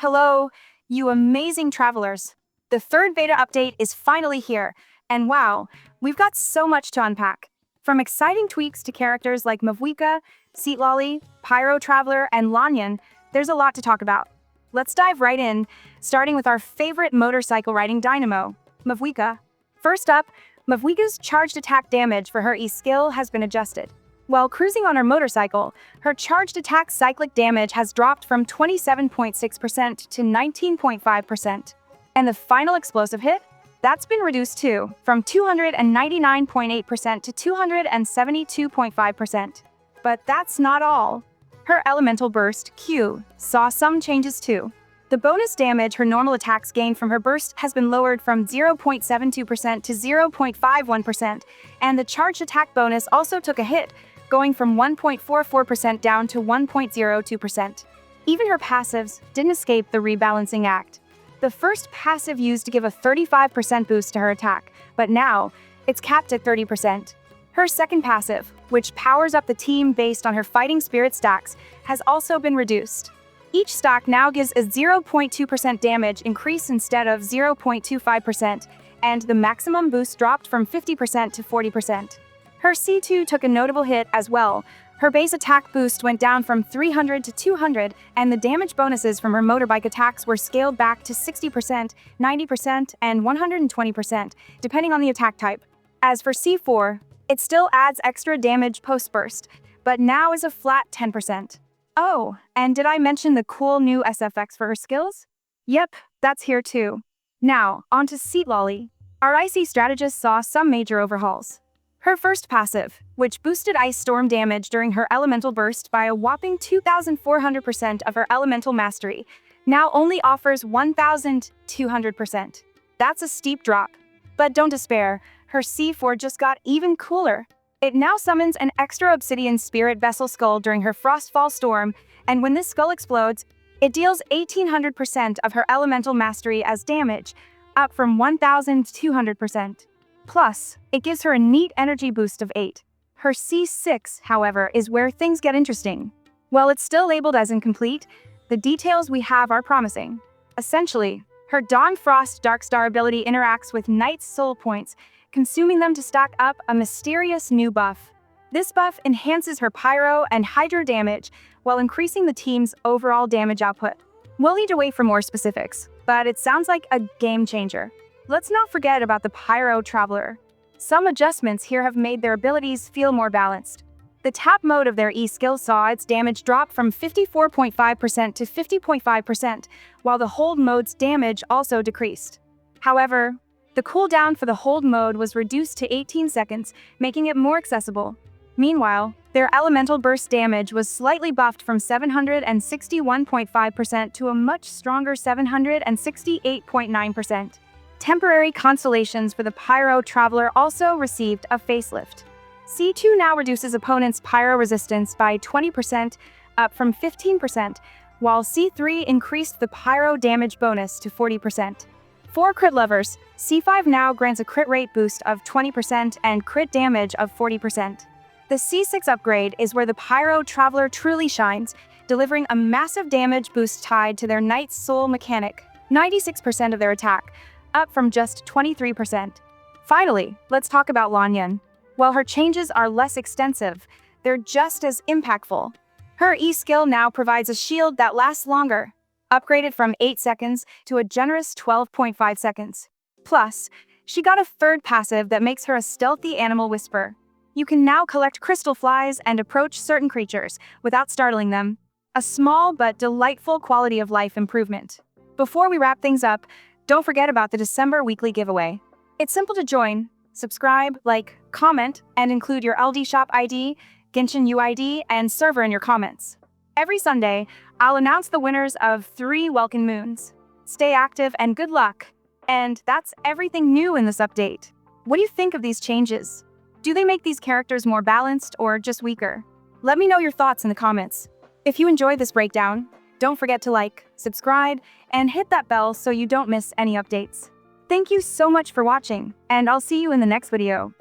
Hello, you amazing travelers. The third beta update is finally here, and wow, we've got so much to unpack. From exciting tweaks to characters like Mavuika, Citlali, Pyro Traveler, and Lanyan, there's a lot to talk about. Let's dive right in, starting with our favorite motorcycle riding dynamo, Mavuika. First up, Mavuika's charged attack damage for her E-skill has been adjusted. While cruising on her motorcycle, her charged attack cyclic damage has dropped from 27.6% to 19.5%. And the final explosive hit? That's been reduced too, from 299.8% to 272.5%. But that's not all. Her elemental burst, Q, saw some changes too. The bonus damage her normal attacks gain from her burst has been lowered from 0.72% to 0.51%, and the charged attack bonus also took a hit, going from 1.44% down to 1.02%. Even her passives didn't escape the rebalancing act. The first passive used to give a 35% boost to her attack, but now it's capped at 30%. Her second passive, which powers up the team based on her fighting spirit stacks, has also been reduced. Each stack now gives a 0.2% damage increase instead of 0.25%, and the maximum boost dropped from 50% to 40%. Her C2 took a notable hit as well. Her base attack boost went down from 300 to 200, and the damage bonuses from her motorbike attacks were scaled back to 60%, 90%, and 120%, depending on the attack type. As for C4, it still adds extra damage post-burst, but now is a flat 10%. Oh, and did I mention the cool new SFX for her skills? Yep, that's here too. Now, on to Citlali. Our IC strategist saw some major overhauls. Her first passive, which boosted Ice Storm damage during her elemental burst by a whopping 2,400% of her elemental mastery, now only offers 1,200%. That's a steep drop. But don't despair, her C4 just got even cooler. It now summons an extra Obsidian Spirit Vessel Skull during her Frostfall Storm, and when this skull explodes, it deals 1,800% of her elemental mastery as damage, up from 1,200%. Plus, it gives her a neat energy boost of 8. Her C6, however, is where things get interesting. While it's still labeled as incomplete, the details we have are promising. Essentially, her Dawn Frost Darkstar ability interacts with Knight's soul points, consuming them to stack up a mysterious new buff. This buff enhances her Pyro and Hydro damage while increasing the team's overall damage output. We'll need to wait for more specifics, but it sounds like a game changer. Let's not forget about the Pyro Traveler. Some adjustments here have made their abilities feel more balanced. The tap mode of their E-skill saw its damage drop from 54.5% to 50.5%, while the hold mode's damage also decreased. However, the cooldown for the hold mode was reduced to 18 seconds, making it more accessible. Meanwhile, their elemental burst damage was slightly buffed from 761.5% to a much stronger 768.9%. Temporary constellations for the Pyro Traveler also received a facelift. C2 now reduces opponents' Pyro resistance by 20%, up from 15%, while C3 increased the Pyro damage bonus to 40%. For crit lovers, C5 now grants a crit rate boost of 20% and crit damage of 40%. The C6 upgrade is where the Pyro Traveler truly shines, delivering a massive damage boost tied to their Knight's Soul mechanic, 96% of their attack, up from just 23%. Finally, let's talk about Lanyan. While her changes are less extensive, they're just as impactful. Her E-skill now provides a shield that lasts longer, upgraded from 8 seconds to a generous 12.5 seconds. Plus, she got a third passive that makes her a stealthy animal whisper. You can now collect crystal flies and approach certain creatures without startling them. A small but delightful quality of life improvement. Before we wrap things up, don't forget about the December weekly giveaway. It's simple to join. Subscribe, like, comment, and include your LD Shop ID, Genshin UID, and server in your comments. Every Sunday, I'll announce the winners of 3 Welkin Moons. Stay active and good luck. And that's everything new in this update. What do you think of these changes? Do they make these characters more balanced or just weaker? Let me know your thoughts in the comments. If you enjoyed this breakdown, don't forget to like, subscribe, and hit that bell so you don't miss any updates. Thank you so much for watching, and I'll see you in the next video.